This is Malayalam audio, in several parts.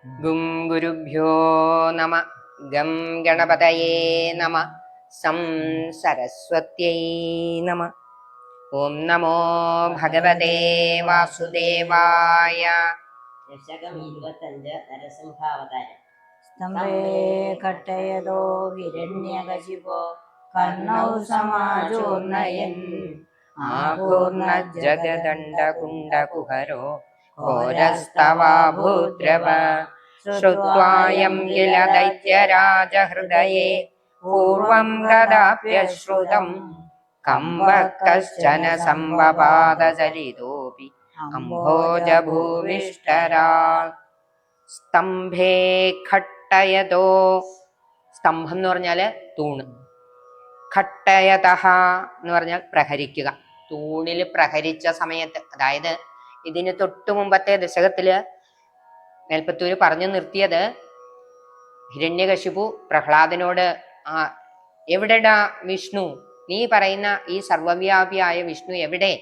ഗും ഗുരുഭ്യോ നമ. ഗം ഗണപതയേ നമ. സം സരസ്വത്യൈ നമ. ഓം നമോ ഭഗവതേ വാസുദേവായ. ദശകം 25 നരസിംഹാവതാരം. സ്തംഭേ ഘട്ടയതോ ഹിരണ്യകശിപോ കർണൗ സമാചൂർണയൻ ആകൂർണ ജഗദണ്ഡകുണ്ടകുഹരോ ഘോരസ്തവാഭൂദ്രവ. ശ്രുത്വായം കില ദൈത്യരാജഹൃദയേ പൂർവം കദാപ്യശ്രുതം കമ്പ കശ്ചന സംവപാദചലിതോപി അംഭോജഭൂവിഷ്ടരാ. സ്തംഭേ ഘട്ടയതോ. സ്തംഭം എന്ന് പറഞ്ഞാല് തൂണ്. ഘട്ടയതഃ എന്ന് പറഞ്ഞാൽ പ്രഹരിക്കുക. തൂണിൽ പ്രഹരിച്ച സമയത്ത്, അതായത് ഇതിന് തൊട്ടു മുമ്പത്തെ ദശകത്തില് മേൽപ്പത്തൂര് പറഞ്ഞു നിർത്തിയത് ഹിരണ്യകശിപു പ്രഹ്ലാദനോട് എവിടെടാ വിഷ്ണു, നീ പറയുന്ന ഈ സർവവ്യാപിയായ വിഷ്ണു എവിടെ,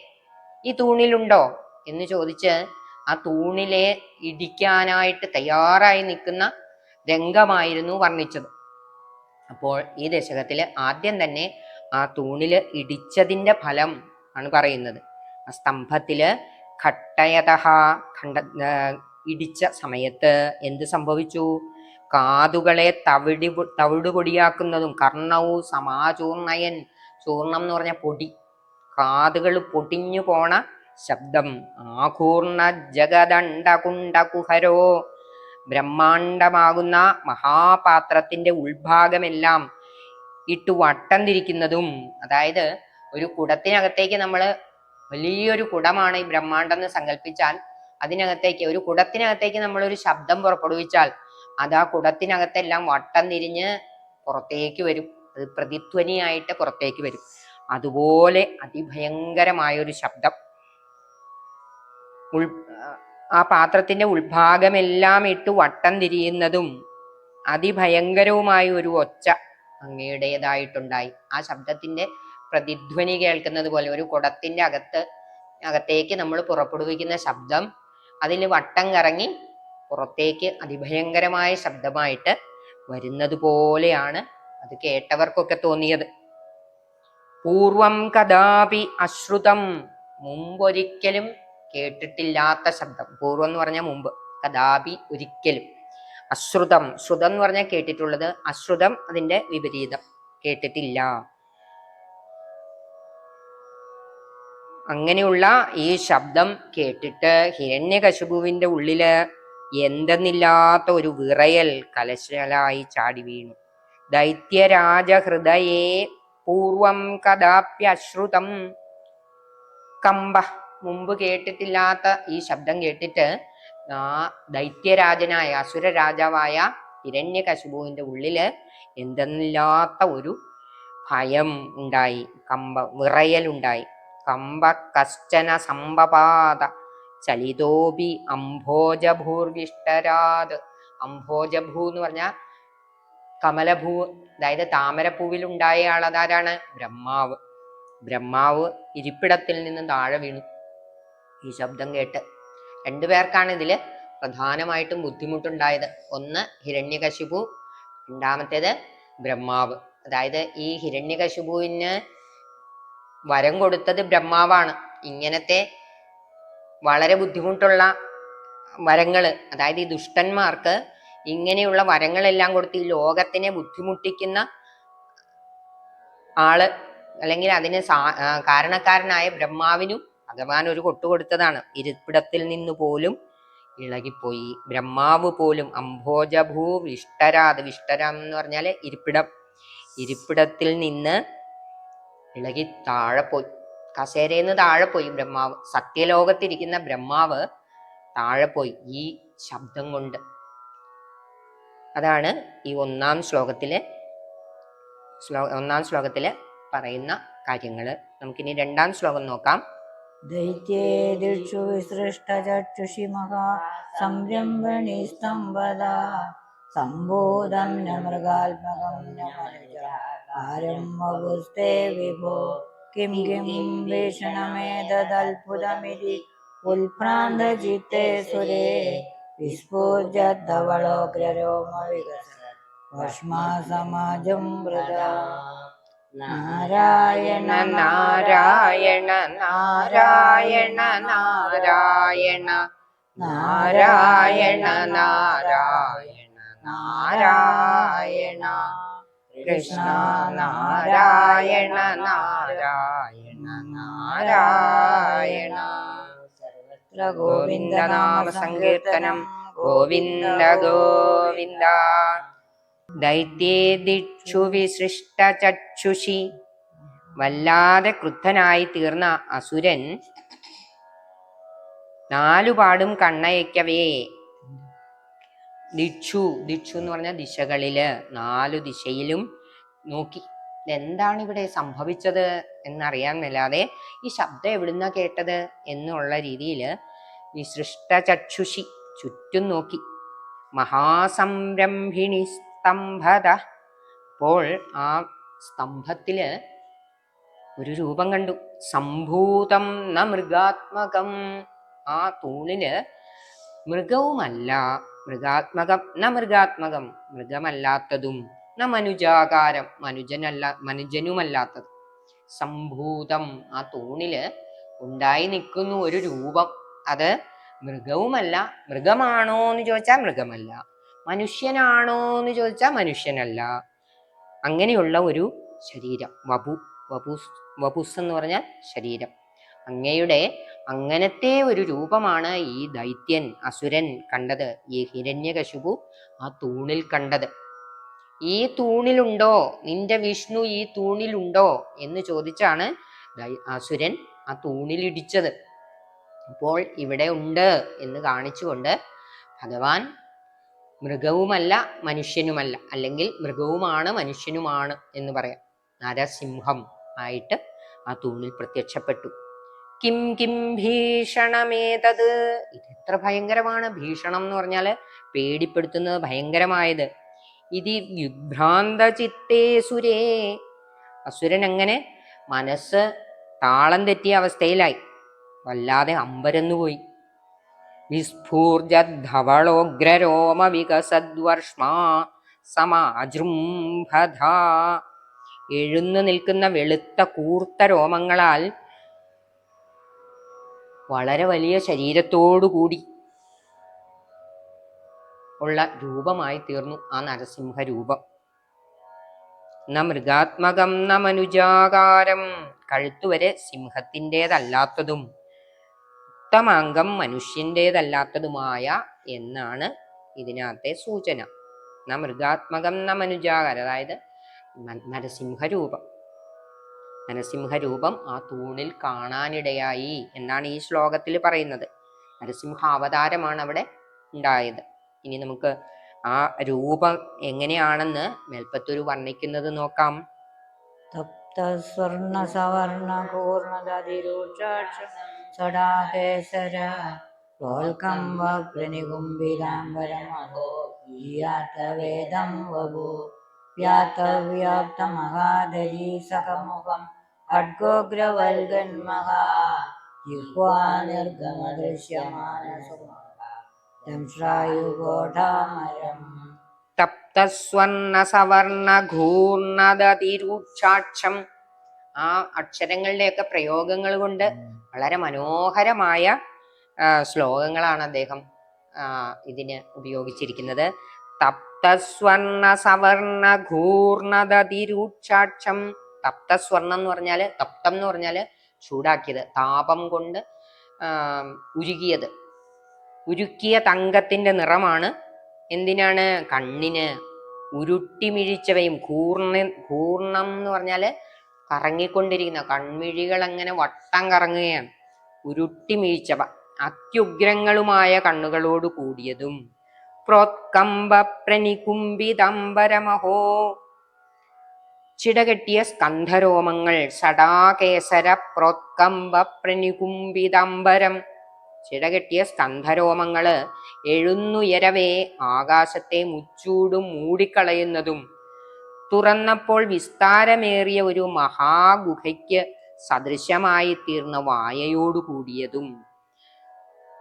ഈ തൂണിലുണ്ടോ എന്ന് ചോദിച്ച് ആ തൂണിലെ ഇടിക്കാനായിട്ട് തയ്യാറായി നിൽക്കുന്ന രംഗമായിരുന്നു വർണ്ണിച്ചത്. അപ്പോൾ ഈ ദശകത്തില് ആദ്യം തന്നെ ആ തൂണില് ഇടിച്ചതിന്റെ ഫലം ആണ് പറയുന്നത്. ആ സ്തംഭത്തില് ഘട്ടയതഃ ഇടിച്ച സമയത്ത് എന്ത് സംഭവിച്ചു? കാതുകളെ തവിടുപൊടിയാക്കുന്നതും കർണവും സമാചൂർണയൻ. ചൂർണം എന്ന് പറഞ്ഞ പൊടി, കാതുകൾ പൊടിഞ്ഞു പോണ ശബ്ദം. ആകൂർണ ജഗദണ്ഡകുണ്ടകുഹരോ. ബ്രഹ്മാണ്ടമാകുന്ന മഹാപാത്രത്തിന്റെ ഉൾഭാഗമെല്ലാം ഇട്ടു വട്ടം തിരിക്കുന്നതും. അതായത് ഒരു കുടത്തിനകത്തേക്ക് നമ്മൾ, വലിയൊരു കുടമാണ് ഈ ബ്രഹ്മാണ്ടം എന്ന് സങ്കല്പിച്ചാൽ, അതിനകത്തേക്ക്, ഒരു കുടത്തിനകത്തേക്ക് നമ്മൾ ഒരു ശബ്ദം പുറപ്പെടുവിച്ചാൽ അത് ആ കുടത്തിനകത്തെല്ലാം വട്ടം തിരിഞ്ഞ് പുറത്തേക്ക് വരും. അത് പ്രതിധ്വനിയായിട്ട് പുറത്തേക്ക് വരും. അതുപോലെ അതിഭയങ്കരമായൊരു ശബ്ദം. ആ പാത്രത്തിന്റെ ഉൾഭാഗമെല്ലാം ഇട്ട് വട്ടം തിരിയുന്നതും അതിഭയങ്കരവുമായ ഒരു ഒച്ച അങ്ങയുടേതായിട്ടുണ്ടായി. ആ ശബ്ദത്തിന്റെ പ്രതിധ്വനി കേൾക്കുന്നത് പോലെ ഒരു കുടത്തിന്റെ അകത്തേക്ക് നമ്മൾ പുറപ്പെടുവിക്കുന്ന ശബ്ദം അതിൽ വട്ടം കറങ്ങി പുറത്തേക്ക് അതിഭയങ്കരമായ ശബ്ദമായിട്ട് വരുന്നത് പോലെയാണ് അത് കേട്ടവർക്കൊക്കെ തോന്നിയത്. പൂർവം കദാപി അശ്രുതം. മുമ്പൊരിക്കലും കേട്ടിട്ടില്ലാത്ത ശബ്ദം. പൂർവം എന്ന് പറഞ്ഞാൽ മുമ്പ്, കദാപി ഒരിക്കലും. അശ്രുതം, ശ്രുതം എന്ന് പറഞ്ഞാൽ കേട്ടിട്ടുള്ളത്, അശ്രുതം അതിന്റെ വിപരീതം, കേട്ടിട്ടില്ല. അങ്ങനെയുള്ള ഈ ശബ്ദം കേട്ടിട്ട് ഹിരണ്യകശിപുവിന്റെ ഉള്ളില് എന്തെന്നില്ലാത്ത ഒരു വിറയൽ കലശലായി ചാടി വീണു. ദൈത്യരാജഹൃദയേ പൂർവം കദാപ്യശ്രുതം കമ്പ. മുമ്പ് കേട്ടിട്ടില്ലാത്ത ഈ ശബ്ദം കേട്ടിട്ട് ആ ദൈത്യരാജനായ അസുര രാജാവായ ഹിരണ്യകശിപുവിന്റെ ഉള്ളില് എന്തെന്നില്ലാത്ത ഒരു ഭയം ഉണ്ടായി, വിറയലുണ്ടായി. കമ്പ കശ്ചന സംവപാദ ചലിതോപി അംഭോജഭൂർവിഷ്ടരാത്. അംഭോജഭൂ എന്ന് പറഞ്ഞാൽ കമലഭൂ, അതായത് താമരപ്പൂവിൽ ഉണ്ടായ ആളതാരാണ്? ബ്രഹ്മാവ്. ബ്രഹ്മാവ് ഇരിപ്പിടത്തിൽ നിന്ന് താഴെ വീണു ഈ ശബ്ദം കേട്ട്. രണ്ടുപേർക്കാണ് ഇതില് പ്രധാനമായിട്ടും ബുദ്ധിമുട്ടുണ്ടായത്. ഒന്ന് ഹിരണ്യകശിപു, രണ്ടാമത്തേത് ബ്രഹ്മാവ്. അതായത് ഈ ഹിരണ്യകശിപുവിന് വരം കൊടുത്തത് ബ്രഹ്മാവാണ്. ഇങ്ങനത്തെ വളരെ ബുദ്ധിമുട്ടുള്ള വരങ്ങള്, അതായത് ഈ ദുഷ്ടന്മാർക്ക് ഇങ്ങനെയുള്ള വരങ്ങളെല്ലാം കൊടുത്ത് ഈ ലോകത്തിനെ ബുദ്ധിമുട്ടിക്കുന്ന ആള്, അല്ലെങ്കിൽ അതിന് കാരണക്കാരനായ ബ്രഹ്മാവിനും ഭഗവാൻ ഒരു കൊട്ടു കൊടുത്തതാണ്. ഇരിപ്പിടത്തിൽ നിന്ന് പോലും ഇളകിപ്പോയി ബ്രഹ്മാവ് പോലും. അംഭോജഭൂ വിഷ്ടരാത്. വിഷ്ടരം എന്ന് പറഞ്ഞാല് ഇരിപ്പിടം. ഇരിപ്പിടത്തിൽ നിന്ന് ഇളകി താഴെ പോയി, കസേരയിന്ന് താഴെ പോയി ബ്രഹ്മാവ്. സത്യലോകത്തിരിക്കുന്ന ബ്രഹ്മാവ് താഴെ പോയി ഈ ശബ്ദം കൊണ്ട്. അതാണ് ഈ ഒന്നാം ശ്ലോകത്തില് പറയുന്ന കാര്യങ്ങള്. നമുക്കിനി രണ്ടാം ശ്ലോകം നോക്കാം. ദൈത്യേദിഷു വിസൃഷ്ടചക്ഷുഷി മഹാ സംരംഭണി സ്തംഭദ സംബോധം ന മൃഗാത്മകം ന മനുജാരം വപുസ്തേ വിഭോ കിം കിം ഭീഷണമേതദത്ഭുതമിതി ഉത്ഭ്രാന്തചിത്തേ സുരേ വിസ്ഫുർജദ്ധവളോഗ്രരോമവികസ ഭസ്മാ സമാജം വൃഥാ. നാരായണ നാരായണ നാരായണ നാരായണ നാരായണ നാരായണ നാരായണ കൃഷ്ണ നാരായണ നാരായണ നാരായണ. ഗോവിന്ദനാമ സങ്കീർത്തനം ഗോവിന്ദ ഗോവിന്ദ. ദൈത്യേ ദിക്ഷു വിസൃഷ്ട ചക്ഷുഷി. വല്ലാതെ ക്രുദ്ധനായി തീർന്ന അസുരൻ നാലുപാടും കണ്ണയക്കവേ ദിക്ഷു എന്ന് പറഞ്ഞ ദിശകളില്, 4 ദിശയിലും നോക്കി. എന്താണ് ഇവിടെ സംഭവിച്ചത് എന്നറിയാൻ മേലാതെ ഈ ശബ്ദം എവിടുന്ന കേട്ടത് എന്നുള്ള രീതിയിൽ വിസൃഷ്ട ചക്ഷുഷി ചുറ്റും നോക്കി. മഹാസംരംഭിണി സ്തംഭത. അപ്പോൾ ആ സ്തംഭത്തില് ഒരു രൂപം കണ്ടു. സംഭൂതം ന മൃഗാത്മകം. ആ തൂണില് മൃഗവുമല്ല, മൃഗാത്മകം ന മൃഗാത്മകം, മൃഗമല്ലാത്തതും ന മനുജാകാരം, മനുജനുമല്ലാത്തത്. സംഭൂതം, ആ തൂണില് ഉണ്ടായി നിൽക്കുന്നു ഒരു രൂപം. അത് മൃഗവുമല്ല. മൃഗമാണോ എന്ന് ചോദിച്ചാൽ മൃഗമല്ല, മനുഷ്യനാണോ എന്ന് ചോദിച്ചാൽ മനുഷ്യനല്ല. അങ്ങനെയുള്ള ഒരു ശരീരം. വപുസ് എന്ന് പറഞ്ഞാൽ ശരീരം. അങ്ങയുടെ അങ്ങനത്തെ ഒരു രൂപമാണ് ഈ ദൈത്യൻ അസുരൻ കണ്ടത്, ഈ ഹിരണ്യകശിപു ആ തൂണിൽ കണ്ടത്. ഈ തൂണിലുണ്ടോ, നിന്റെ വിഷ്ണു ഈ തൂണിലുണ്ടോ എന്ന് ചോദിച്ചാണ് അസുരൻ ആ തൂണിലിടിച്ചത്. അപ്പോൾ ഇവിടെ ഉണ്ട് എന്ന് കാണിച്ചുകൊണ്ട് ഭഗവാൻ മൃഗവുമല്ല മനുഷ്യനുമല്ല, അല്ലെങ്കിൽ മൃഗവുമാണ് മനുഷ്യനുമാണ് എന്ന് പറയാം, നരസിംഹം ആയിട്ട് ആ തൂണിൽ പ്രത്യക്ഷപ്പെട്ടു. കിം കിം ഭീഷണമേതത്. ഇതെത്ര ഭയങ്കരമാണ്. ഭീഷണം എന്ന് പറഞ്ഞാല് പേടിപ്പെടുത്തുന്നത്, ഭയങ്കരമായത്. ഇതി വിഭ്രാന്ത ചിത്തേ സുരേ. അസുരൻ അങ്ങനെ മനസ്സ് താളം തെറ്റിയ അവസ്ഥയിലായി, വല്ലാതെ അമ്പരന്നുപോയി. വിസ്ഫൂർജദ്ധവളോഗ്രരോമ വികസദ്വർഷ്മാ സമാജൃംഭധ. എഴുന്നു നിൽക്കുന്ന വെളുത്ത കൂർത്ത രോമങ്ങളാൽ വളരെ വലിയ ശരീരത്തോടുകൂടി ഉള്ള രൂപമായി തീർന്നു ആ നരസിംഹ രൂപം. ന മൃഗാത്മകം ന മനുജാകാരം. കഴുത്തുവരെ സിംഹത്തിൻ്റെതല്ലാത്തതും ഉത്തമാംഗം മനുഷ്യൻ്റെതല്ലാത്തതുമായ എന്നാണ് ഇതിനകത്തെ സൂചന. ന മൃഗാത്മകം ന മനുജാകാരം, അതായത് നരസിംഹരൂപം ആ തൂണിൽ കാണാനിടയായി എന്നാണ് ഈ ശ്ലോകത്തിൽ പറയുന്നത്. നരസിംഹാവതാരമാണ് അവിടെ ഉണ്ടായത്. ഇനി നമുക്ക് ആ രൂപം എങ്ങനെയാണെന്ന് മേൽപ്പത്തൂർ വർണ്ണിക്കുന്നത് നോക്കാം. തപ്തസ്വർണ സവർണ പൂർണ്ണദതിരുക്ഷടാകേസര പ്രോൽകമ്പനികുംഭിരാംബരമഹോ വേദം വപു വ്യാപ്തമഹാദരീ സഹമുഖം ഖഡ്ഗോഗ്രവൽഗന്മഹാ ജിഹ്വാ നിർഗമദൃശ്യമാനസുമരം. തപ്തസ്വർണ സവർണ ഘൂർണദതിരൂക്ഷാക്ഷം. ആ അക്ഷരങ്ങളുടെയൊക്കെ പ്രയോഗങ്ങൾ കൊണ്ട് വളരെ മനോഹരമായ ശ്ലോകങ്ങളാണ് അദ്ദേഹം ഇതിന് ഉപയോഗിച്ചിരിക്കുന്നത്. തപ്തസ്വർണ സവർണ ഘൂർണദതിരൂക്ഷാക്ഷം. തപ്തസ്വർണം എന്ന് പറഞ്ഞാല്, തപ്തം എന്ന് പറഞ്ഞാല് ചൂടാക്കിയത്, താപം കൊണ്ട് ഉരുകിയത്. ഉരുക്കിയ തങ്കത്തിന്റെ നിറമാണ്. എന്തിനാണ്? കണ്ണിന്. ഉരുട്ടിമിഴിച്ചവയും, കൂർണം എന്ന് പറഞ്ഞാല് കറങ്ങിക്കൊണ്ടിരിക്കുന്ന കൺമിഴികൾ അങ്ങനെ വട്ടം കറങ്ങുകയാണ്. ഉരുട്ടിമിഴിച്ചവ, അത്യുഗ്രങ്ങളുമായ കണ്ണുകളോട് കൂടിയതും. പ്രോത്കമ്പ പ്രനികുംബിതംബരമഹോ. ചിടകെട്ടിയ സ്കന്ധരോമങ്ങൾ. സടാകേസര പ്രോത്കമ്പ പ്രനികുംബിതംബരം. ചിടകെട്ടിയ സ്കന്ധരോമങ്ങള് എഴുന്നുയരവേ ആകാശത്തെ മുച്ചൂടും മൂടിക്കളയുന്നതും. തുറന്നപ്പോൾ വിസ്താരമേറിയ ഒരു മഹാഗുഹയ്ക്ക് സദൃശമായി തീർന്ന വായയോടു കൂടിയതും.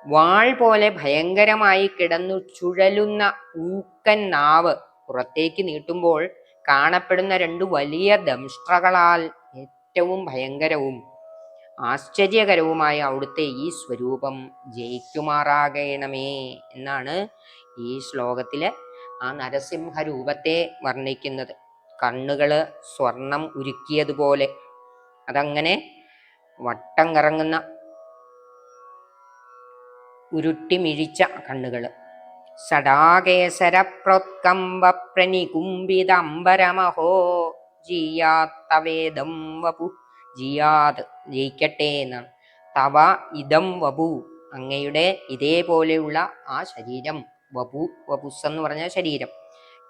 വാൾ പോലെ ഭയങ്കരമായി കിടന്നു ചുഴലുന്ന ഊക്കൻ നാവ് പുറത്തേക്ക് നീട്ടുമ്പോൾ കാണപ്പെടുന്ന രണ്ടു വലിയ ദംഷ്ട്രകളാൽ ഏറ്റവും ഭയങ്കരവും ആശ്ചര്യകരവുമായ അവിടുത്തെ ഈ സ്വരൂപം ജയിക്കുമാറാകണമേ എന്നാണ് ഈ ശ്ലോകത്തില് ആ നരസിംഹ രൂപത്തെ വർണ്ണിക്കുന്നത്. കണ്ണുകള് സ്വർണം ഉരുക്കിയതുപോലെ, അതങ്ങനെ വട്ടം കറങ്ങുന്ന ഉരുട്ടിമിഴിച്ച കണ്ണുകള്. സടാകേസര പ്രോത്കമ്പ പ്രനികുംബിതംബരമഹോ ജീയാത്തവേദം വപു. ജിയാത് ജയിക്കട്ടെ എന്നാണ്. തവ ഇതം വപു അങ്ങയുടെ ഇതേപോലെയുള്ള ആ ശരീരം, വപു വപുസ് എന്ന് പറഞ്ഞ ശരീരം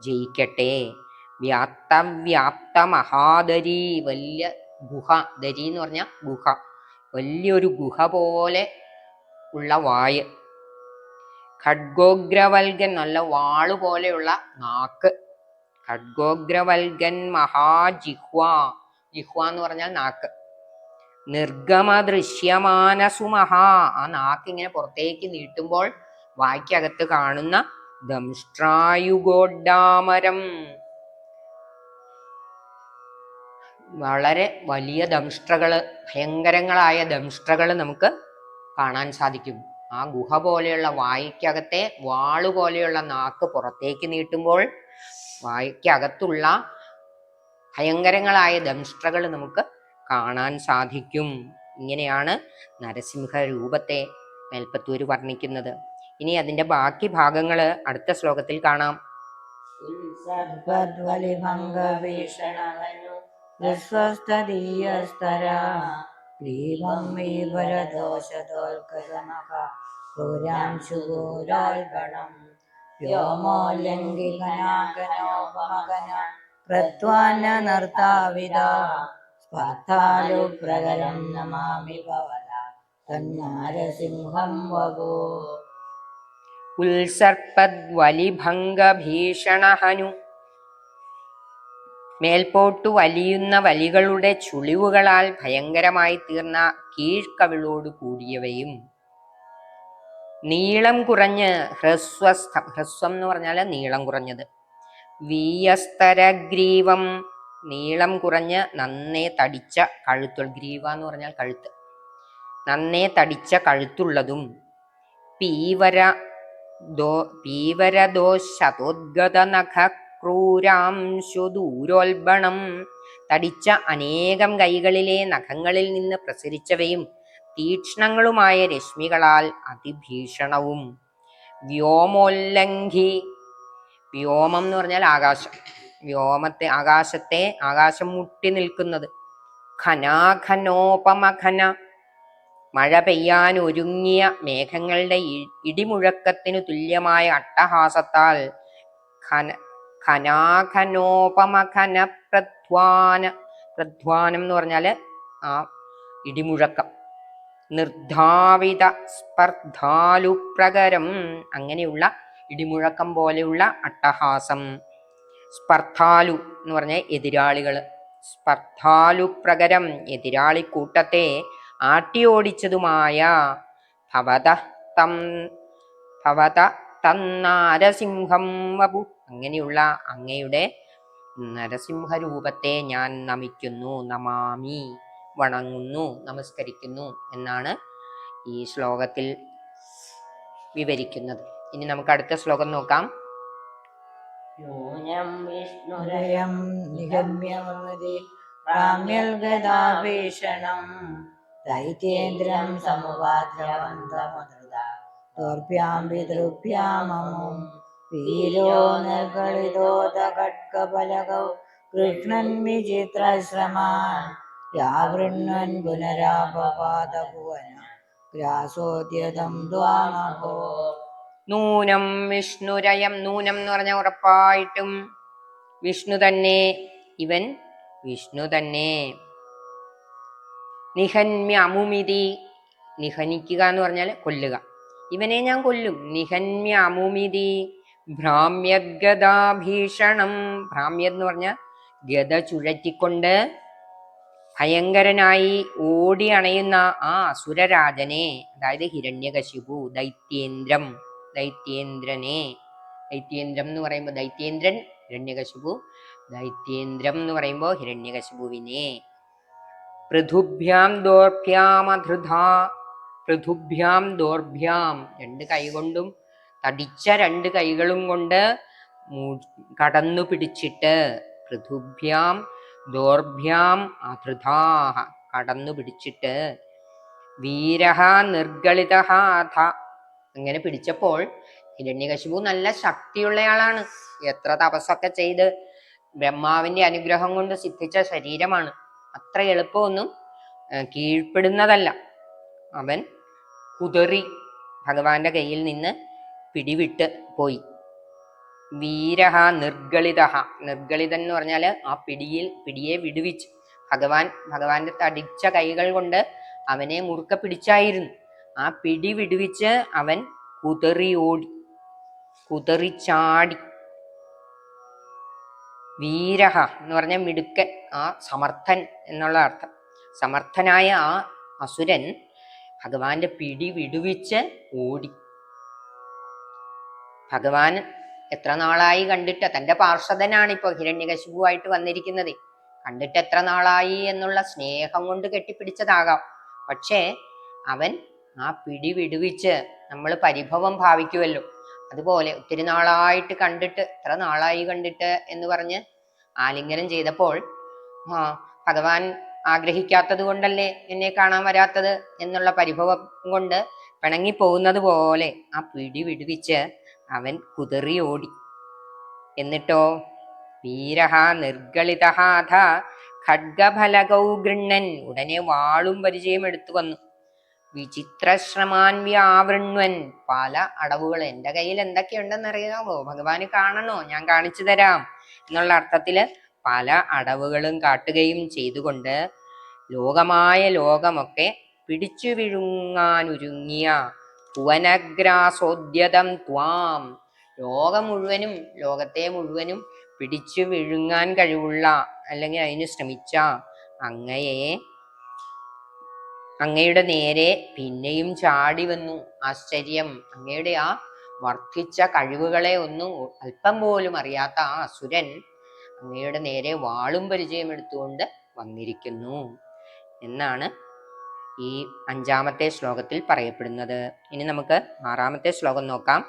ജയിക്കട്ടെ. വ്യാപ്ത മഹാദരി വലിയ ഗുഹ, ദരി എന്ന് പറഞ്ഞ ഗുഹ, വലിയൊരു ഗുഹ പോലെ ഉള്ള വായ്. ഖഡ്ഗോഗ്രവൽഗൻ നല്ല വാള് പോലെയുള്ള നാക്ക്. ഖഡ്ഗോഗ്രവൽഗൻ മഹാജിഹ്വ, ജിഹ്വ എന്ന് പറഞ്ഞാൽ നാക്ക്. നിർഗമ ദൃശ്യമാനസുമഹാ ആ നാക്ക് ഇങ്ങനെ പുറത്തേക്ക് നീട്ടുമ്പോൾ വായ്ക്കകത്ത് കാണുന്ന ദംഷ്ട്രായുഗോഡാമരം വളരെ വലിയ ദംഷ്ട്രകള്, ഭയങ്കരങ്ങളായ ദംഷ്ട്രകള് നമുക്ക് കാണാൻ സാധിക്കും. ആ ഗുഹ പോലെയുള്ള വായ്ക്കകത്തെ വാളു പോലെയുള്ള നാക്ക് പുറത്തേക്ക് നീട്ടുമ്പോൾ വായ്ക്കകത്തുള്ള ഭയങ്കരങ്ങളായ ദംഷ്ട്രകൾ നമുക്ക് കാണാൻ സാധിക്കും. ഇങ്ങനെയാണ് നരസിംഹ രൂപത്തെ മേൽപ്പത്തൂര് വർണ്ണിക്കുന്നത്. ഇനി അതിന്റെ ബാക്കി ഭാഗങ്ങള് അടുത്ത ശ്ലോകത്തിൽ കാണാം. ഉത്സർഗദ്വലിഭംഗഭീഷണമനു ഹ്രസ്വസ്തദീയസ്തരാ ഗ്രീവം വീവരദോഷതോൽകൃതമഖ ക്രൂരാംശുഘോരാൽഗണം വ്യോമോല്ലംഘികനാഗനോപമഗന ക്രത്വാനനർത്താവിദാ സ്പർദ്ധാലു പ്രകരം നമാമി ഭവത തന്നാരസിംഹം വപോ. ഉത്സർപ്പദ്വലിഭംഗഭീഷണഹനു മേൽപോട്ടു വലിയുന്ന വലികളുടെ ചുളിവുകളാൽ ഭയങ്കരമായി തീർന്ന കീഴ്ക്കവിളോട് കൂടിയവയും നീളം കുറഞ്ഞ് ഹ്രസ്വസ്ഥം, ഹ്രസ്വം എന്ന് പറഞ്ഞാൽ നീളം കുറഞ്ഞത്, വീയസ്തരഗ്രീവം നീളം കുറഞ്ഞ് നന്നേ തടിച്ച കഴുത്തുള്ള, ഗ്രീവ എന്ന് പറഞ്ഞാൽ കഴുത്ത്, നന്നേ തടിച്ച കഴുത്തുള്ളതും പീവരദോഷതോദ്ഗത നഖ ക്രൂരാംശുദൂരോൽബണം തടിച്ച അനേകം കൈകളിലെ നഖങ്ങളിൽ നിന്ന് പ്രസരിച്ചവയും തീക്ഷ്ണങ്ങളുമായ രശ്മികളാൽ അതിഭീഷണവും. വ്യോമോല്ലംഘി, വ്യോമം എന്ന് പറഞ്ഞാൽ ആകാശം, വ്യോമത്തെ ആകാശം മുട്ടി നിൽക്കുന്നത്. ഖനാഖനോപമഖന മഴ പെയ്യാൻ ഒരുങ്ങിയ മേഘങ്ങളുടെ ഇടിമുഴക്കത്തിനു തുല്യമായ അട്ടഹാസത്താൽ ഖനാഖനോപമഖന പ്രധ്വാനം എന്ന് പറഞ്ഞാല് ആ ഇടിമുഴക്കം. നിർധാവിത സ്പർദ്ധാലുപ്രകരം അങ്ങനെയുള്ള ഇടിമുഴക്കം പോലെയുള്ള അട്ടഹാസം. സ്പർദ്ധാലു എന്ന് പറഞ്ഞ എതിരാളികള്, സ്പർദ്ധാലുപ്രകരം എതിരാളിക്കൂട്ടത്തെ ആട്ടിയോടിച്ചതുമായ ഭവത തന്നാരസിംഹം വപു അങ്ങനെയുള്ള അങ്ങയുടെ നരസിംഹരൂപത്തെ ഞാൻ നമിക്കുന്നു, നമാമി വണങ്ങുന്നു, നമസ്കരിക്കുന്നു എന്നാണ് ഈ ശ്ലോകത്തിൽ വിവരിക്കുന്നത്. ഇനി നമുക്ക് അടുത്ത ശ്ലോകം നോക്കാം. ൂനം വിഷ്ണുരയം ഹൃദയം നിഗമ്യമതി രാമ്യൽഗദാഭീഷണം ദൈത്യേന്ദ്രം സമുപാദ്രവന്തമധൃത തോർഭ്യാം പിതൃഭ്യാമമും വീരോ നിർഗളിതോദഖഡ്ഗബലഗൗ കൃഷ്ണൻ വിചിത്രശ്രമാൻ യാവൃണ്വൻ പുനരാപപാദഭുവന ഗ്രാസോദ്യതം ദ്വാമഹോ. നൂനം വിഷ്ണുരയം, നൂനം എന്ന് പറഞ്ഞ ഉറപ്പായിട്ടും വിഷ്ണു തന്നെ, ഇവൻ വിഷ്ണു തന്നെ. നിഹന്മ്യമുമിതി, നിഹനിക്കുക എന്ന് പറഞ്ഞാൽ കൊല്ലുക, ഇവനെ ഞാൻ കൊല്ലും. നിഹന്മ്യമുമിതി ഭ്രാമ്യഗദാഭീഷണം, ഭ്രാമ്യത് എന്ന് പറഞ്ഞ ഗദ ചുഴറ്റിക്കൊണ്ട് ഭയങ്കരനായി ഓടി അണയുന്ന ആ അസുരരാജനെ, അതായത് ഹിരണ്യകശിപു, ദൈത്യേന്ദ്രനെ, ദൈത്യേന്ദ്രം എന്ന് പറയുമ്പോൾ ദൈത്യേന്ദ്രൻ, ഹിരണ്യകശിപു, ദൈത്യേന്ദ്രം എന്ന് പറയുമ്പോൾ ഹിരണ്യകശിപുവിനെ, പൃഥുഭ്യാം ദോർഭ്യാമധൃധാ, പൃഥുഭ്യാം ദോർഭ്യാം, രണ്ട് കൈകൊണ്ടും തടിച്ച രണ്ട് കൈകളും കൊണ്ട് കടന്നു പിടിച്ചിട്ട്, പൃഥുഭ്യാം ദോർഭ്യാം അധൃതാഹ, കടന്നു പിടിച്ചിട്ട്, വീരഹ നിർഗളിതഹ അഥ, അങ്ങനെ പിടിച്ചപ്പോൾ ഹിരണ്യകശിപു നല്ല ശക്തിയുള്ളയാളാണ്. എത്ര തപസ്സൊക്കെ ചെയ്ത് ബ്രഹ്മാവിന്റെ അനുഗ്രഹം കൊണ്ട് സിദ്ധിച്ച ശരീരമാണ്. അത്ര എളുപ്പമൊന്നും കീഴ്പ്പെടുന്നതല്ല. അവൻ കുതറി ഭഗവാന്റെ കയ്യിൽ നിന്ന് പിടിവിട്ട് പോയി. വീരഹ നിർഗളിതഹ, നിർഗളിതൻ എന്ന് പറഞ്ഞാൽ ആ പിടിയെ വിടുവിച്ച്, ഭഗവാന്റെ തടിച്ച കൈകൾ കൊണ്ട് അവനെ മുറുക്ക പിടിച്ചായിരുന്നു. ആ പിടി വിടുവിച്ച് അവൻ കുതറിച്ചാടി. വീരഹ എന്ന് പറഞ്ഞ മിടുക്കൻ, ആ സമർത്ഥൻ എന്നുള്ള അർത്ഥം. സമർത്ഥനായ ആ അസുരൻ ഭഗവാന്റെ പിടി വിടുവിച്ച് ഓടി. ഭഗവാൻ എത്ര നാളായി കണ്ടിട്ട്, തന്റെ പാർഷദനാണ് ഇപ്പൊ ഹിരണ്യകശിപുവായിട്ട് വന്നിരിക്കുന്നത്. കണ്ടിട്ട് എത്ര നാളായി എന്നുള്ള സ്നേഹം കൊണ്ട് കെട്ടിപ്പിടിച്ചതാകാം. പക്ഷേ അവൻ ആ പിടി വിടുവിച്ച്, നമ്മൾ പരിഭവം ഭാവിക്കുമല്ലോ, അതുപോലെ ഒത്തിരി നാളായിട്ട് കണ്ടിട്ട്, എത്ര നാളായി കണ്ടിട്ട് എന്ന് പറഞ്ഞ് ആലിംഗനം ചെയ്തപ്പോൾ, ഭഗവാൻ ആഗ്രഹിക്കാത്തത് കൊണ്ടല്ലേ എന്നെ കാണാൻ വരാത്തത് എന്നുള്ള പരിഭവം കൊണ്ട് പിണങ്ങിപ്പോകുന്നത് പോലെ ആ പിടി വിടുവിച്ച് അവൻ കുതറി ഓടി. എന്നിട്ടോ വീരഹ നിർഗളിതഹ അഥ ഖഡ്ഗഫലകൗ ഗൃണ്ണൻ, ഉടനെ വാളും പരിചയം എടുത്തു വന്നു. വിചിത്രശ്രമാൻ വ്യാവൃണ്വൻ, പല അടവുകൾ, എൻ്റെ കയ്യിൽ എന്തൊക്കെയുണ്ടെന്ന് അറിയാമോ, ഭഗവാന് കാണണോ, ഞാൻ കാണിച്ചു തരാം എന്നുള്ള അർത്ഥത്തില് പല അടവുകളും കാട്ടുകയും ചെയ്തുകൊണ്ട് ലോകമായ ലോകമൊക്കെ പിടിച്ചു വിഴുങ്ങാനൊരുങ്ങിയ ഭുവനഗ്രാസോദ്യതം ത്വാം, ലോകത്തെ മുഴുവനും പിടിച്ചു വിഴുങ്ങാൻ കഴിവുള്ള, അല്ലെങ്കിൽ അതിന് ശ്രമിച്ച അങ്ങയുടെ നേരെ പിന്നെയും ചാടി വന്നു. ആശ്ചര്യം, അങ്ങയുടെ ആ വർദ്ധിച്ച കഴിവുകളെ ഒന്നും അല്പം പോലും അറിയാത്ത ആ അസുരൻ അങ്ങയുടെ നേരെ വാളും പരിചയം എടുത്തുകൊണ്ട് വന്നിരിക്കുന്നു എന്നാണ് ഈ 5-ാമത്തെ ശ്ലോകത്തിൽ പറയപ്പെടുന്നത്. ഇനി നമുക്ക് 6-ാമത്തെ ശ്ലോകം നോക്കാം.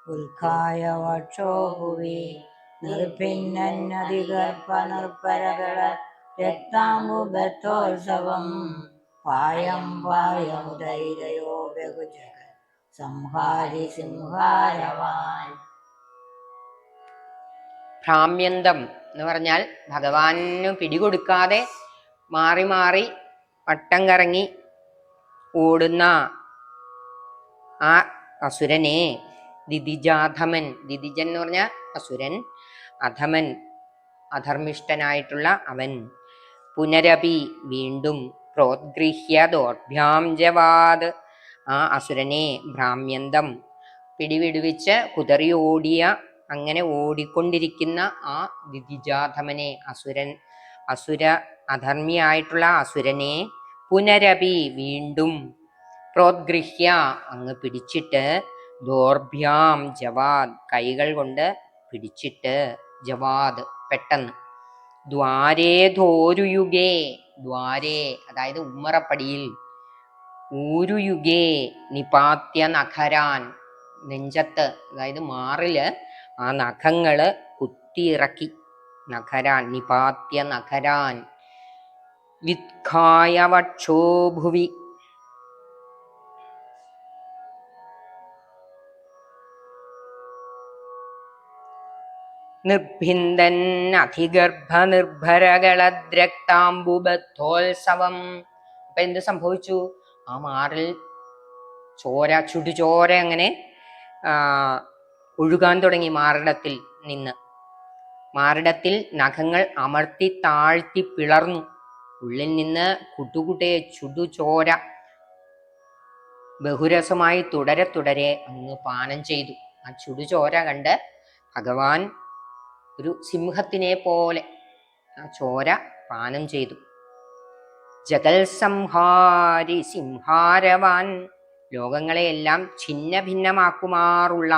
ഉൽക്കായ വക്ഷോ ഭുവി നിർഭിന്നന്നതിഗർഭ നിർഭരകള രക്താംബുബത്തോത്സവം പായം പായമുദൈരയോ ബഹുജഗ സംഹാരി സിംഹാരവാൻ. ഭ്രാമ്യന്തം എന്ന് പറഞ്ഞാൽ ഭഗവാനു പിടികൊടുക്കാതെ മാറി മാറി വട്ടം കറങ്ങി ഓടുന്ന ആ അസുരനെ, ദിതിജാധമൻ, ദിതിജൻ എന്ന് പറഞ്ഞ അസുരൻ, അധമൻ അധർമ്മിഷ്ഠനായിട്ടുള്ള അവൻ, പുനരപി വീണ്ടും, പ്രോദ്ഗൃഹ്യ ദോർഭ്യാം ജവാദ് ആ അസുരനെ, ഭ്രാമ്യന്തം പിടിവിടുവിച്ച് കുതറി ഓടിയ, അങ്ങനെ ഓടിക്കൊണ്ടിരിക്കുന്ന ആ ദിതിജാധമനെ, അസുര അധർമ്മിയായിട്ടുള്ള അസുരനെ, പുനരപി വീണ്ടും, പ്രോദ്ഗൃഹ്യ അങ്ങ് പിടിച്ചിട്ട്, ദോർഭ്യാം ജവാദ് കൈകൾ കൊണ്ട് പിടിച്ചിട്ട്, ജവാദ് പെട്ടെന്ന്, ദ്വാരേ ധോരുയുഗേ, ദ്വാരേ അതായത് ഉമ്മറപ്പടിയിൽ, ഊരുയുഗേ നിപാത്യ നഖരാൻ നെഞ്ചത്ത്, അതായത് മാറില് ആ നഖങ്ങള് കുത്തിയിറക്കി, നഖരാൻ നിപാത്യ നഖരാൻ, വിത്ഖായ വക്ഷോ ഭുവി നിർഭിന്ദൻ അധിഗർഭ നിർഭരകളദ്രക്താംബുബദ്ധോത്സവം. അപ്പൊ എന്ത് സംഭവിച്ചു? ആ മാറിൽ ചുടുചോര അങ്ങനെ ഒഴുകാൻ തുടങ്ങി. മാറിടത്തിൽ നഖങ്ങൾ അമർത്തി താഴ്ത്തി പിളർന്നു. ഉള്ളിൽ നിന്ന് കുട്ടുകുട്ടയെ ചുടുചോര ബഹുരസമായി തുടരെ തുടരെ അങ്ങ് പാനം ചെയ്തു. ആ ചുടുചോര കണ്ട് ഭഗവാൻ ഒരു സിംഹത്തിനെ പോലെ ആ ചോര പാനം ചെയ്തു. ജഗൽ സംഹാരി സിംഹാരവാൻ, ലോകങ്ങളെയെല്ലാം ഛിന്ന ഭിന്നമാക്കുമാറുള്ള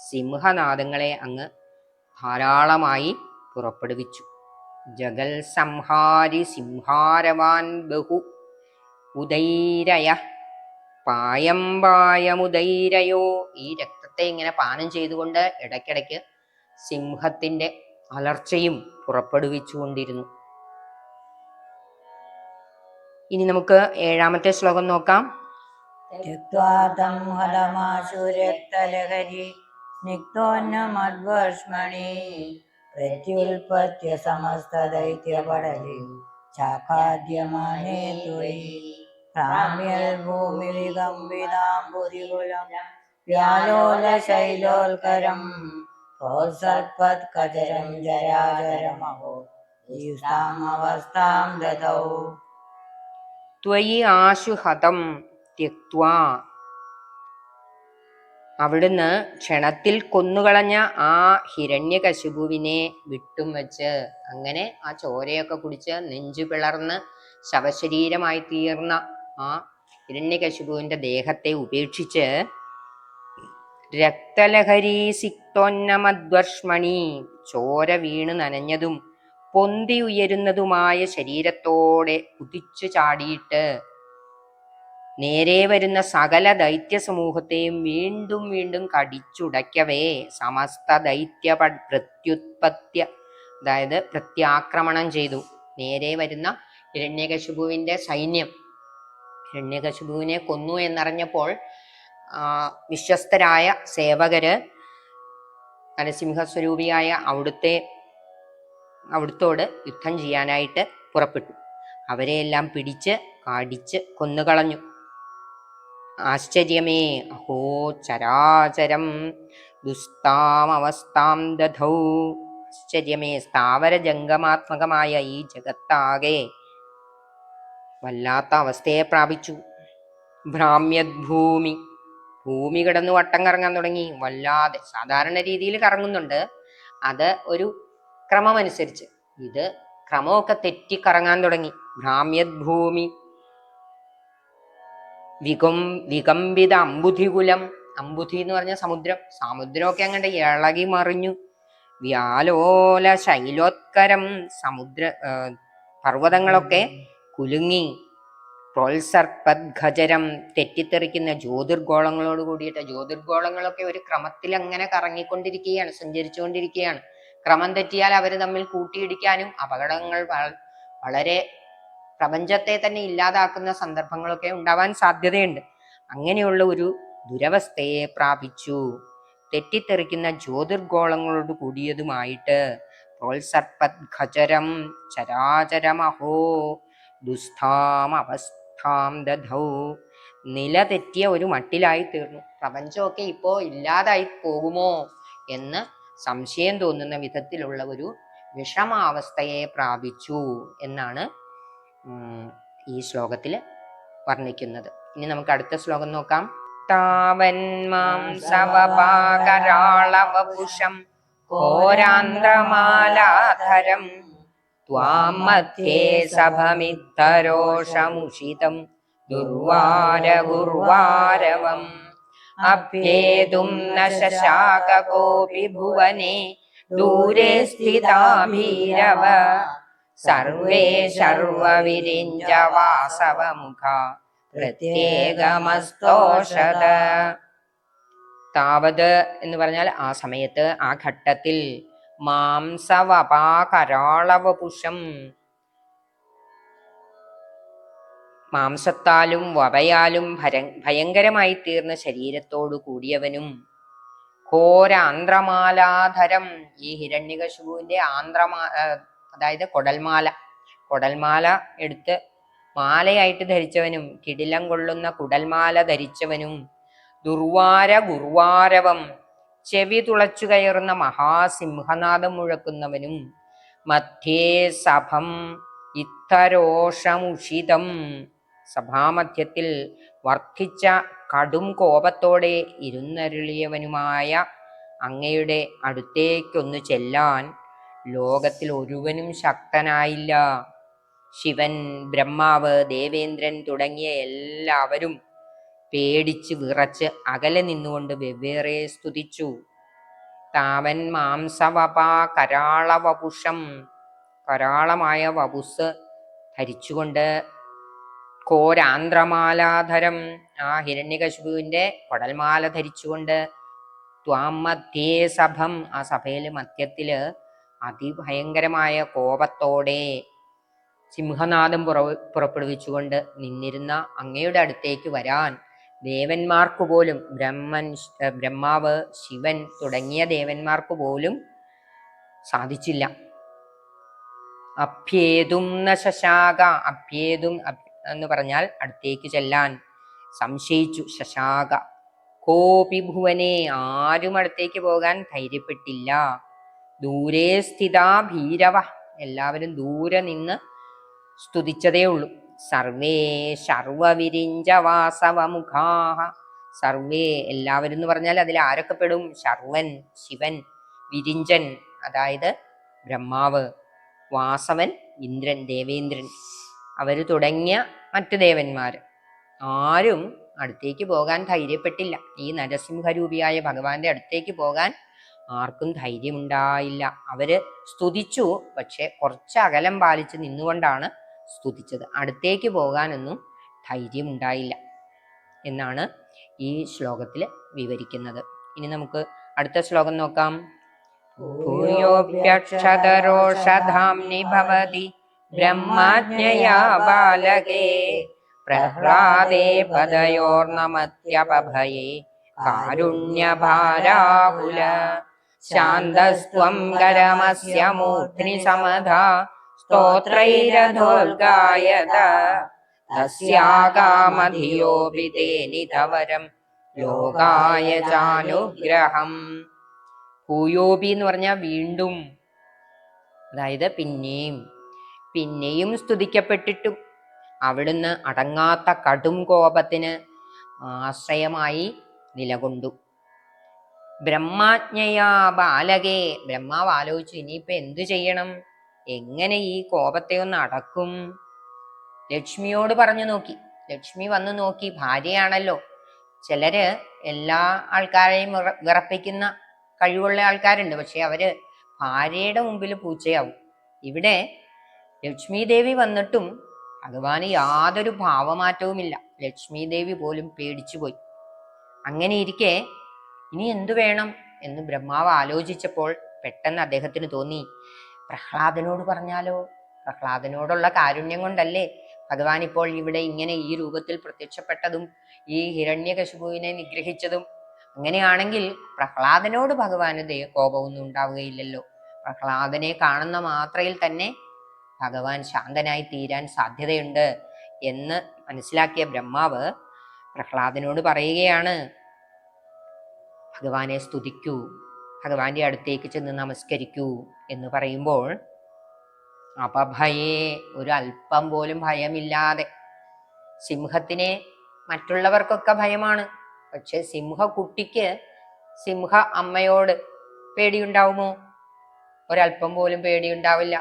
സിംഹനാദങ്ങളെ അങ്ങ് ധാരാളമായി പുറപ്പെടുവിച്ചു. ജഗൽ സംഹാരി സിംഹാരവാൻ ബഹു ഉദൈരയ പായംപായമുദൈരയോ, ഈ രക്തത്തെ ഇങ്ങനെ പാനം ചെയ്തുകൊണ്ട് ഇടയ്ക്കിടയ്ക്ക് സിംഹത്തിന്റെ അലർച്ചയും പുറപ്പെടുവിച്ചുകൊണ്ടിരുന്നു. ഇനി നമുക്ക് 7ാമത്തെ ശ്ലോകം നോക്കാം. त्यक्त्वातं हलमाशु रक्तलहरी स्निग्धोन्नमद्वर्ष्मणि प्रत्युल्पत्य समस्तदैत्यपडले चाखाद्यमाने त्वयि भ्राम्यल्भूमिविगम्बिताम्बुधिकुलं व्यालोलशैलोल्करं प्रोत्सर्पत्कजरं जराजरमहो युष्टामवस्थां ददौ. ത്വയി ആശു ഹതം ത്യക്ത്വാ, അവിടുന്ന് ക്ഷണത്തിൽ കൊന്നുകളഞ്ഞ ആ ഹിരണ്യകശിപുവിനെ വിട്ടും വെച്ച്, അങ്ങനെ ആ ചോരയൊക്കെ കുടിച്ച് നെഞ്ചു പിളർന്ന് ശവശരീരമായി തീർന്ന ആ ഹിരണ്യകശിപുവിന്റെ ദേഹത്തെ ഉപേക്ഷിച്ച് രക്തലഹരി സിക്തോന്നമദ്വർഷ്മണി, ചോര വീണ് നനഞ്ഞതും പൊന്തി ഉയരുന്നതുമായ ശരീരത്തോടെ കുതിച്ചു ചാടിയിട്ട് നേരെ വരുന്ന സകല ദൈത്യ സമൂഹത്തെയും വീണ്ടും വീണ്ടും കടിച്ചുടയ്ക്കവേ സമസ്ത ദൈത്യ പ്രത്യുത്പത്യ, അതായത് പ്രത്യാക്രമണം ചെയ്തു. നേരെ വരുന്ന ഹിരണ്യകശിപുവിന്റെ സൈന്യം, ഹിരണ്യകശിപുവിനെ കൊന്നു എന്നറിഞ്ഞപ്പോൾ വിശ്വസ്തരായ സേവകര് നരസിംഹസ്വരൂപിയായ അവിടുത്തോട് യുദ്ധം ചെയ്യാനായിട്ട് പുറപ്പെട്ടു. അവരെയെല്ലാം പിടിച്ച് കാടിച്ച് കൊന്നുകളഞ്ഞു. ആശ്ചര്യമേ അഹോ ചരാചരം ദുസ്താമവസ്ഥാം ദധൗ, ആശ്ചര്യമേ സ്ഥാവര ജംഗമാത്മകമായ ഈ ജഗത്താകെ വല്ലാത്ത അവസ്ഥയെ പ്രാപിച്ചു. ഭ്രാമ്യദ്ഭൂമി, ഭൂമി കിടന്ന് വട്ടം കറങ്ങാൻ തുടങ്ങി. വല്ലാതെ, സാധാരണ രീതിയിൽ കറങ്ങുന്നുണ്ട്, അത് ഒരു ക്രമമനുസരിച്ച്. ഇത് ക്രമമൊക്കെ തെറ്റി കറങ്ങാൻ തുടങ്ങി. ഭ്രാമ്യദ്ഭൂമി വികമ്പിത അമ്പുധികുലം, അമ്പുധി എന്ന് പറഞ്ഞ സമുദ്രം, സമുദ്രമൊക്കെ അങ്ങോട്ട് ഇളകി മറിഞ്ഞു. വ്യാലോല ശൈലോത്കരം, പർവ്വതങ്ങളൊക്കെ കുലുങ്ങി. പ്രോത്സർപ്പദ്ഘജരം, തെറ്റിത്തെറിക്കുന്ന ജ്യോതിർഗോളങ്ങളോട് കൂടിയിട്ട്, ജ്യോതിർഗോളങ്ങളൊക്കെ ഒരു ക്രമത്തിൽ അങ്ങനെ കറങ്ങിക്കൊണ്ടിരിക്കുകയാണ്, സഞ്ചരിച്ചുകൊണ്ടിരിക്കുകയാണ്. ക്രമം തെറ്റിയാൽ അവർ തമ്മിൽ കൂട്ടിയിടിക്കാനും അപകടങ്ങൾ വളരെ പ്രപഞ്ചത്തെ തന്നെ ഇല്ലാതാക്കുന്ന സന്ദർഭങ്ങളൊക്കെ ഉണ്ടാവാൻ സാധ്യതയുണ്ട്. അങ്ങനെയുള്ള ഒരു ദുരവസ്ഥയെ പ്രാപിച്ചു. തെറ്റിത്തെറിക്കുന്ന ജ്യോതിർഗോളങ്ങളോട് കൂടിയതുമായിട്ട് പ്രോത്സർപ്പദ്ഘജരം ചരാചരമഹോ ദുസ്ഥാം അവസ്ഥാം ദധൗ, നില തെറ്റിയ ഒരു മട്ടിലായി തീർന്നു. പ്രപഞ്ചമൊക്കെ ഇപ്പോ ഇല്ലാതായി പോകുമോ എന്ന് സംശയം തോന്നുന്ന വിധത്തിലുള്ള ഒരു വിഷമാവസ്ഥയെ പ്രാപിച്ചു എന്നാണ് ഈ ശ്ലോകത്തിൽ വർണ്ണിക്കുന്നത്. ഇനി നമുക്ക് അടുത്ത ശ്ലോകം നോക്കാം. താവന്മാംസവപാകരാളവപുഷം ഘോരാന്ത്രമാലാധരം ത്വാം മധ്യേ സഭമിത്തരോഷമുഷിതം ദുർവാരഗുർവാരവം അഭ്യേതും ന ശശാക കോപി ഭുവനെ ദൂരെ സ്ഥിതാ ഭീരവ സർവേ ശർവവിരിഞ്ച വാസവമുഖ പ്രത്യേകമസ്തോഷത. താവത് എന്ന് പറഞ്ഞാൽ ആ സമയത്ത്, ആ ഘട്ടത്തിൽ, മാംസവപാകരാളവപുഷം, മാംസത്താലും വപയാലും ഭയങ്കരമായി തീർന്ന ശരീരത്തോടു കൂടിയവനും, ഘോരാന്ത്രമാലാധരം, ഈ ഹിരണ്യകശിപുവിന്റെ അതായത് കൊടൽമാല എടുത്ത് മാലയായിട്ട് ധരിച്ചവനും, കിടിലം കൊള്ളുന്ന കുടൽമാല ധരിച്ചവനും, ദുർവാര ഗുർവാരവം, ചെവി തുളച്ചു കയറുന്ന മഹാസിംഹനാദം മുഴക്കുന്നവനും, മധ്യേ സഭം ഇത്തരോഷമുഷിതം, സഭാമധ്യത്തിൽ വർദ്ധിച്ച കടും കോപത്തോടെ ഇരുന്നരുളിയവനുമായ അങ്ങയുടെ അടുത്തേക്കൊന്നു ചെല്ലാൻ ലോകത്തിൽ ഒരുവനും ശക്തനായില്ല. ശിവൻ, ബ്രഹ്മാവ്, ദേവേന്ദ്രൻ തുടങ്ങിയ എല്ലാവരും പേടിച്ച് വിറച്ച് അകലെ നിന്നുകൊണ്ട് വെവ്വേറെ സ്തുതിച്ചു. താവൻ മാംസവപാ കരാളവപുഷം, കരാളമായ വപുസ് ധരിച്ചുകൊണ്ട്, ഘോരാന്ത്രമാലാധരം, ആ ഹിരണ്യകശിപുവിന്റെ കൊടൽമാല ധരിച്ചുകൊണ്ട്, ത്വാം മധ്യേ സഭം, ആ സഭയില് മധ്യത്തില് അതിഭയങ്കരമായ കോപത്തോടെ സിംഹനാദം പുറപ്പെടുവിച്ചുകൊണ്ട് നിന്നിരുന്ന അങ്ങയുടെ അടുത്തേക്ക് വരാൻ ദേവന്മാർക്ക് പോലും, ബ്രഹ്മാവ്, ശിവൻ തുടങ്ങിയ ദേവന്മാർക്ക് പോലും സാധിച്ചില്ല. അഭ്യേതും ന ശശാക, അഭ്യേതും എന്ന് പറഞ്ഞാൽ അടുത്തേക്ക് ചെല്ലാൻ സംശയിച്ചു. ശശാക കോപി ഭുവനെ, ആരും അടുത്തേക്ക് പോകാൻ ധൈര്യപ്പെട്ടില്ല. ദൂരെ സ്ഥിതാ ഭീരവ, എല്ലാവരും ദൂരെ നിന്ന് സ്തുതിച്ചതേ ഉള്ളൂ. സർവേ ശർവവിരിഞ്ച വാസവമുഖാഹ, സർവേ എല്ലാവരും എന്ന് പറഞ്ഞാൽ അതിൽ ആരൊക്കെ പെടും? ശർവൻ, ശിവൻ, വിരിഞ്ചൻ അതായത് ബ്രഹ്മാവ്, വാസവൻ ഇന്ദ്രൻ, ദേവേന്ദ്രൻ, അവര് തുടങ്ങിയ മറ്റു ദേവന്മാര് ആരും അടുത്തേക്ക് പോകാൻ ധൈര്യപ്പെട്ടില്ല. ഈ നരസിംഹരൂപിയായ ഭഗവാന്റെ അടുത്തേക്ക് പോകാൻ ആർക്കും ധൈര്യമുണ്ടായില്ല. അവര് സ്തുതിച്ചു, പക്ഷെ കുറച്ച് അകലം പാലിച്ച് നിന്നുകൊണ്ടാണ് സ്തുതിച്ചത്. അടുത്തേക്ക് പോകാനൊന്നും ധൈര്യമുണ്ടായില്ല എന്നാണ് ഈ ശ്ലോകത്തിൽ വിവരിക്കുന്നത്. ഇനി നമുക്ക് അടുത്ത ശ്ലോകം നോക്കാം. ഭൂയോപ്യക്ഷതരോഷധാംനി ഭവതി ബ്രഹ്മാജ്ഞയാ ബാലകേ പ്രഹ്ലാദേ പദയോർനമത്യപഭയേ കാരുണ്യഭാരാകുല ശാന്തസ്ത്വം ഗരമസ്യ മൂർധ്നി സമധാ സ്തോത്രൈരധോൽഗായത തസ്യാകാമധിയോപി തേ നിധവരം ലോകായ ചാനുഗ്രഹം. ഭൂയോപി എന്ന് പറഞ്ഞാൽ വീണ്ടും, അതായത് പിന്നെയും സ്തുതിക്കപ്പെട്ടിട്ടും അവിടുന്ന് അടങ്ങാത്ത കടും കോപത്തിന് ആശ്രയമായി നിലകൊണ്ടു. ബ്രഹ്മാജ്ഞയാ ബാലകേ, ബ്രഹ്മാവ് ആലോചിച്ചു ഇനിയിപ്പൊ എന്തു ചെയ്യണം, എങ്ങനെ ഈ കോപത്തെ ഒന്ന് അടക്കും. ലക്ഷ്മിയോട് പറഞ്ഞു നോക്കി. ലക്ഷ്മി വന്നു നോക്കി. ഭാര്യയാണല്ലോ. ചിലര് എല്ലാ ആൾക്കാരെയും വിറപ്പിക്കുന്ന കഴിവുള്ള ആൾക്കാരുണ്ട്, പക്ഷെ അവര് ഭാര്യയുടെ മുമ്പിൽ പൂച്ചയാവും. ഇവിടെ ലക്ഷ്മി ദേവി വന്നിട്ടും ഭഗവാന് യാതൊരു ഭാവമാറ്റവുമില്ല. ലക്ഷ്മി ദേവി പോലും പേടിച്ചുപോയി. അങ്ങനെ ഇരിക്കെ ഇനി എന്തു വേണം എന്ന് ബ്രഹ്മാവ് ആലോചിച്ചപ്പോൾ പെട്ടെന്ന് അദ്ദേഹത്തിന് തോന്നി, പ്രഹ്ലാദനോട് പറഞ്ഞാലോ. പ്രഹ്ലാദനോടുള്ള കാരുണ്യം കൊണ്ടല്ലേ ഭഗവാൻ ഇപ്പോൾ ഇവിടെ ഇങ്ങനെ ഈ രൂപത്തിൽ പ്രത്യക്ഷപ്പെട്ടതും ഈ ഹിരണ്യകശിപുവിനെ നിഗ്രഹിച്ചതും. അങ്ങനെയാണെങ്കിൽ പ്രഹ്ലാദനോട് ഭഗവാന് കോപമൊന്നും ഉണ്ടാവുകയില്ലല്ലോ. പ്രഹ്ലാദനെ കാണുന്ന മാത്രയിൽ തന്നെ ഭഗവാൻ ശാന്തനായി തീരാൻ സാധ്യതയുണ്ട് എന്ന് മനസ്സിലാക്കിയ ബ്രഹ്മാവ് പ്രഹ്ലാദനോട് പറയുകയാണ്, ഭഗവാനെ സ്തുതിക്കൂ, ഭഗവാന്റെ അടുത്തേക്ക് ചെന്ന് നമസ്കരിക്കൂ എന്ന് പറയുമ്പോൾ അപഭയേ, ഒരു അല്പം പോലും ഭയമില്ലാതെ. സിംഹത്തിനെ മറ്റുള്ളവർക്കൊക്കെ ഭയമാണ്, പക്ഷെ സിംഹക്കുട്ടിക്ക് സിംഹ അമ്മയോട് പേടിയുണ്ടാവുമോ? ഒരല്പം പോലും പേടിയുണ്ടാവില്ല.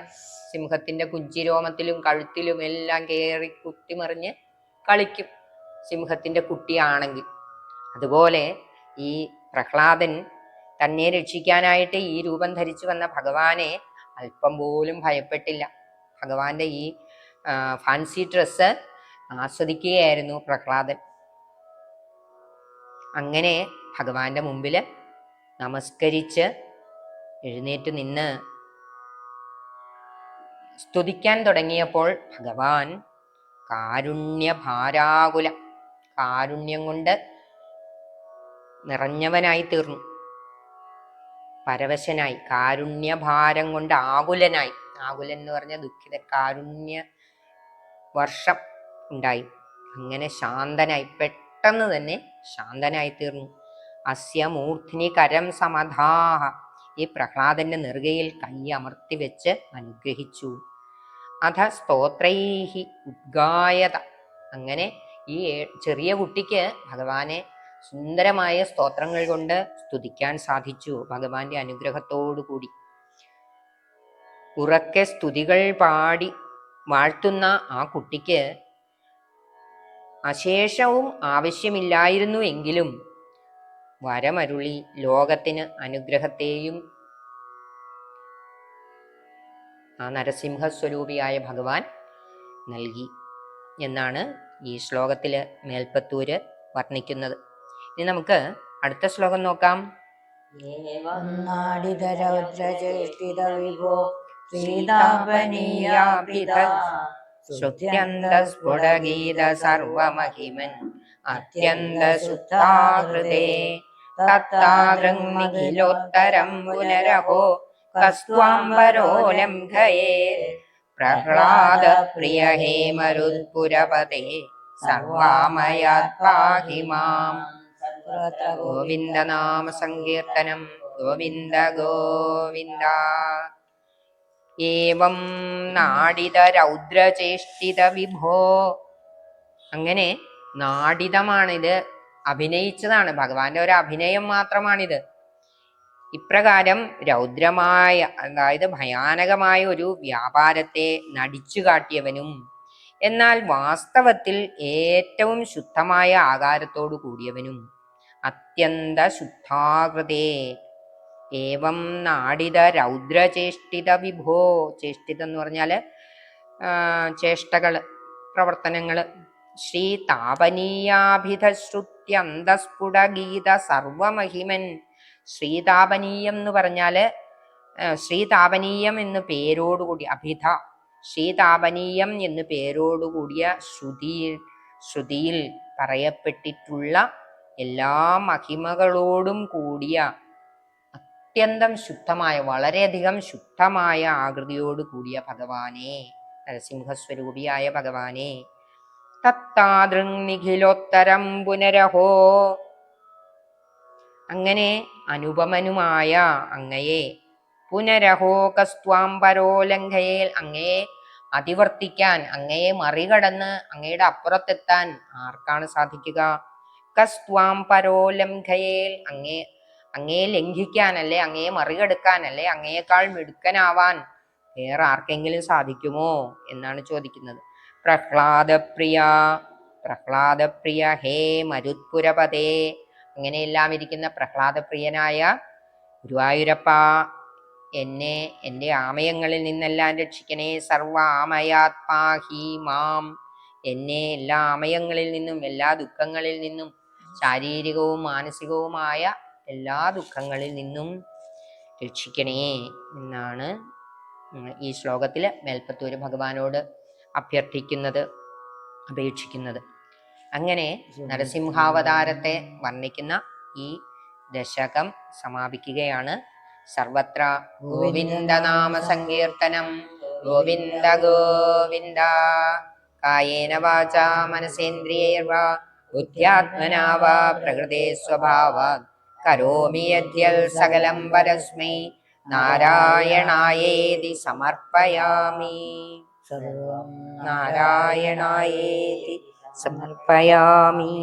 സിംഹത്തിന്റെ കുഞ്ചിരോമത്തിലും കഴുത്തിലും എല്ലാം കയറി കുത്തിമറിഞ്ഞ് കളിക്കും സിംഹത്തിന്റെ കുട്ടിയാണെങ്കിൽ. അതുപോലെ ഈ പ്രഹ്ലാദൻ തന്നെ രക്ഷിക്കാനായിട്ട് ഈ രൂപം ധരിച്ചു വന്ന ഭഗവാനെ അല്പം പോലും ഭയപ്പെട്ടില്ല. ഭഗവാന്റെ ഈ ഫാൻസി ഡ്രസ്സ് ആസ്വദിക്കുകയായിരുന്നു പ്രഹ്ലാദൻ. അങ്ങനെ ഭഗവാന്റെ മുമ്പില് നമസ്കരിച്ച് എഴുന്നേറ്റ് നിന്ന് സ്തുതിക്കാൻ തുടങ്ങിയപ്പോൾ ഭഗവാൻ കാരുണ്യഭാരാകുല, കാരുണ്യം കൊണ്ട് നിറഞ്ഞവനായി തീർന്നു, പരവശനായി, കാരുണ്യഭാരം കൊണ്ട് ആകുലനായി. ആകുലൻ എന്ന് പറഞ്ഞ ദുഃഖിത, കാരുണ്യ വർഷം ഉണ്ടായി. അങ്ങനെ ശാന്തനായി, പെട്ടെന്ന് തന്നെ ശാന്തനായി തീർന്നു. അസ്യ മൂർധ്നി കരം സമധാഹ, ഈ പ്രഹ്ലാദന്റെ നെറുകയിൽ കൈ അമർത്തി വെച്ച് അനുഗ്രഹിച്ചു. അധ സ്തോത്രൈഹി ഉദ്ഗായത, അങ്ങനെ ഈ ചെറിയ കുട്ടിക്ക് ഭഗവാനെ സുന്ദരമായ സ്തോത്രങ്ങൾ കൊണ്ട് സ്തുതിക്കാൻ സാധിച്ചു. ഭഗവാന്റെ അനുഗ്രഹത്തോടു കൂടി ഉറക്കെ സ്തുതികൾ പാടി വാഴ്ത്തുന്ന ആ കുട്ടിക്ക് അശേഷവും ആവശ്യമില്ലായിരുന്നു എങ്കിലും വരമരുളി ലോകത്തിന് അനുഗ്രഹത്തെയും ആ നരസിംഹസ്വരൂപിയായ ഭഗവാൻ നൽകി എന്നാണ് ഈ ശ്ലോകത്തില് മേൽപ്പത്തൂര് വർണ്ണിക്കുന്നത്. ഇനി നമുക്ക് അടുത്ത ശ്ലോകം നോക്കാം. നാടിതരൗദ്രചേഷ്ടിത വിഭോ ശ്രീതാപനീയാഭിധ ശ്രുത്യന്തസ്ഫുടഗീത സർവമഹിമൻ അത്യന്ത ശുദ്ധാകൃതേ തത്താദൃങ്നിഖിലോത്തരം പുനരഹോ കസ്ത്വാംബരോലംഘയേ പ്രഹ്ലാദ പ്രിയ ഹേ മരുത്പുരപതേ സർവാമയാത് പാഹി മാം. ഗോവിന്ദ നാമ സങ്കീർത്തനം. ഗോവിന്ദ ഗോവിന്ദ. ഏവം നാടിത രൗദ്രചേഷ്ടിത വിഭോ. അങ്ങനെ നാടിതമാണിത്, അഭിനയിച്ചതാണ്, ഭഗവാന്റെ ഒരു അഭിനയം മാത്രമാണിത്. ഇപ്രകാരം രൗദ്രമായ, അതായത് ഭയാനകമായ ഒരു വ്യാപാരത്തെ നടിച്ചു കാട്ടിയവനും എന്നാൽ വാസ്തവത്തിൽ ഏറ്റവും ശുദ്ധമായ ആകാരത്തോടു കൂടിയവനും അത്യന്ത ശുദ്ധാകൃതേ. ഏവം നാടിത രൗദ്രചേഷ്ടിത വിഭോ. ചേഷ്ടിതം എന്ന് പറഞ്ഞാല് ചേഷ്ടകള്, പ്രവർത്തനങ്ങള്. ശ്രീ താപനീയാഭിധശ്രുത്യന്തസ്ഫുടഗീത സർവമഹിമൻ. ശ്രീതാപനീയം എന്ന് പറഞ്ഞാല് ശ്രീതാപനീയം എന്ന് പേരോടുകൂടി, അഭിധ ശ്രീതാപനീയം എന്ന് പേരോടുകൂടിയ ശ്രുതിയിൽ പറയപ്പെട്ടിട്ടുള്ള എല്ലാ മഹിമകളോടും കൂടിയ അത്യന്തം ശുദ്ധമായ, വളരെയധികം ശുദ്ധമായ ആകൃതിയോട് കൂടിയ ഭഗവാനെ, നരസിംഹസ്വരൂപിയായ ഭഗവാനെ. തത്താദൃങ്നിഖിലോത്തരം പുനരഹോ. അങ്ങനെ അനുപമനുമായ അങ്ങയെ, പുനരഹോ കസ്ത്വാംബരോലംഘയേൽ, അങ്ങയെ അതിവർത്തിക്കാൻ, അങ്ങയെ മറികടന്ന് അങ്ങയുടെ അപ്പുറത്തെത്താൻ ആർക്കാണ് സാധിക്കുക? കസ്ത്വാം പരോലംഘയേൽ, അങ്ങയെ ലംഘിക്കാനല്ലേ, അങ്ങയെ മറികടക്കാനല്ലേ, അങ്ങയേക്കാൾ മിടുക്കനാവാൻ വേറെ ആർക്കെങ്കിലും സാധിക്കുമോ എന്നാണ് ചോദിക്കുന്നത്. പ്രഹ്ലാദപ്രിയ, പ്രഹ്ലാദപ്രിയ ഹേ മരുത്പുരപതേ. അങ്ങനെയെല്ലാം ഇരിക്കുന്ന പ്രഹ്ലാദപ്രിയനായ ഗുരുവായൂരപ്പ, എന്നെ എൻ്റെ ആമയങ്ങളിൽ നിന്നെല്ലാം രക്ഷിക്കണേ. സർവ ആമയാത് പാഹി മാം. എന്നെ എല്ലാ ആമയങ്ങളിൽ നിന്നും, എല്ലാ ദുഃഖങ്ങളിൽ നിന്നും, ശാരീരികവും മാനസികവുമായ എല്ലാ ദുഃഖങ്ങളിൽ നിന്നും രക്ഷിക്കണേ എന്നാണ് ഈ ശ്ലോകത്തില് മേൽപ്പത്തൂര് ഭഗവാനോട് അഭ്യർത്ഥിക്കുന്നത്, അപേക്ഷിക്കുന്നത്. അങ്ങനെ നരസിംഹാവതാരത്തെ വർണ്ണിക്കുന്ന ഈ ദശകം സമാപിക്കുകയാണ്. സർവത്ര ഗോവിന്ദ നാമ സങ്കീർത്തനം. ഗോവിന്ദ ഗോവിന്ദ. കായേന വാചാ മനസേന്ദ്രിയൈർവാ ബുദ്ധ്യാത്മനാ വാ പ്രകൃതേ സ്വഭാവാത് കരോമി യദ്യൽ സകലം പരസ്മൈ നാരായണായേതി സമർപ്പയാമി. സർവം നാരായണായേതി സമർപ്പയാമി.